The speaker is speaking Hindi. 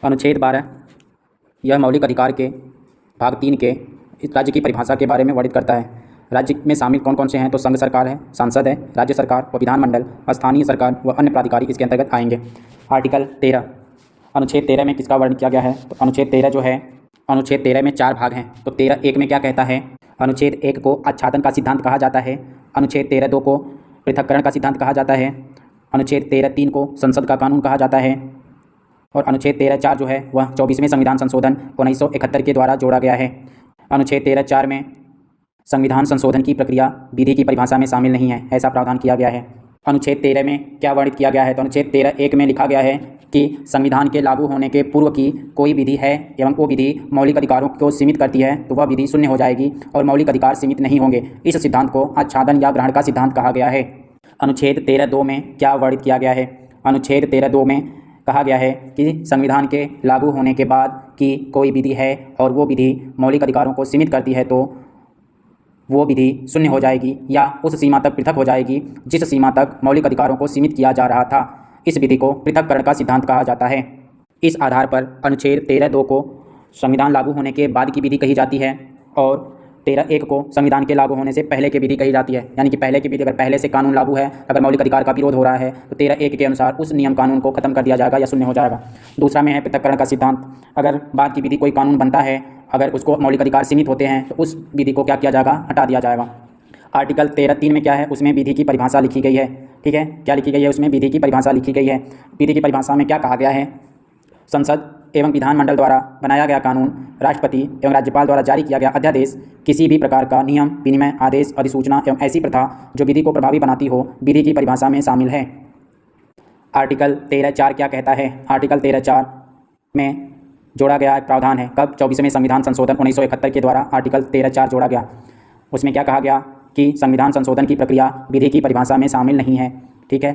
अनुच्छेद 12 यह मौलिक अधिकार के भाग 3 के इस राज्य की परिभाषा के बारे में वर्णित करता है। राज्य में शामिल कौन कौन से हैं तो संघ सरकार है, संसद है, राज्य सरकार व विधानमंडल, स्थानीय सरकार व अन्य प्राधिकारी इसके अंतर्गत आएंगे। आर्टिकल 13 अनुच्छेद 13 में किसका वर्णन किया गया है तो अनुच्छेद 13 जो है, अनुच्छेद 13 में 4 भाग हैं। तो 13(1) में क्या कहता है? अनुच्छेद 1 को आच्छादन का सिद्धांत कहा जाता है। अनुच्छेद 13(2) को पृथक्करण का सिद्धांत कहा जाता है। अनुच्छेद 13(3) को संसद का कानून कहा जाता है। और अनुच्छेद 13(4) जो है वह 24वें संविधान संशोधन 1971 के द्वारा जोड़ा गया है। अनुच्छेद 13(4) में संविधान संशोधन की प्रक्रिया विधि की परिभाषा में शामिल नहीं है, ऐसा प्रावधान किया गया है। अनुच्छेद 13 में क्या वर्णित किया गया है तो अनुच्छेद 13(1) में लिखा गया है कि संविधान के लागू होने के पूर्व की कोई विधि है एवं वो विधि मौलिक अधिकारों को सीमित करती है तो वह विधि शून्य हो जाएगी और मौलिक अधिकार सीमित नहीं होंगे। इस सिद्धांत को आच्छादन या ग्रहण का सिद्धांत कहा गया है। अनुच्छेद 13(2) में क्या वर्णित किया गया है? अनुच्छेद 13(2) में कहा गया है कि संविधान के लागू होने के बाद की कोई विधि है और वो विधि मौलिक अधिकारों को सीमित करती है तो वो विधि शून्य हो जाएगी या उस सीमा तक पृथक हो जाएगी जिस सीमा तक मौलिक अधिकारों को सीमित किया जा रहा था। इस विधि को पृथक्करण का सिद्धांत कहा जाता है। इस आधार पर अनुच्छेद 13(2) को संविधान लागू होने के बाद की विधि कही जाती है और 13(1) को संविधान के लागू होने से पहले की विधि कही जाती है। यानी कि पहले की विधि, अगर पहले से कानून लागू है, अगर मौलिक अधिकार का विरोध हो रहा है तो 13(1) के अनुसार उस नियम कानून को खत्म कर दिया जाएगा या शून्य हो जाएगा। दूसरा में है पृथक्करण का सिद्धांत। अगर बाद की विधि कोई कानून बनता है, अगर उसको मौलिक अधिकार सीमित होते हैं तो उस विधि को क्या किया जाएगा? हटा दिया जाएगा। आर्टिकल 13(3) में क्या है? उसमें विधि की परिभाषा लिखी गई है। ठीक है, क्या लिखी गई है? उसमें विधि की परिभाषा लिखी गई है। विधि की परिभाषा में क्या कहा गया है? संसद एवं विधानमंडल द्वारा बनाया गया कानून, राष्ट्रपति एवं राज्यपाल द्वारा जारी किया गया अध्यादेश, किसी भी प्रकार का नियम, विनिमय, आदेश, अधिसूचना एवं ऐसी प्रथा जो विधि को प्रभावी बनाती हो, विधि की परिभाषा में शामिल है। आर्टिकल 13(4) क्या कहता है? आर्टिकल 13(4) में जोड़ा गया एक प्रावधान है। कब? 24वें संविधान संशोधन 1971 के द्वारा आर्टिकल 13(4) जोड़ा गया। उसमें क्या कहा गया कि संविधान संशोधन की प्रक्रिया विधि की परिभाषा में शामिल नहीं है। ठीक है।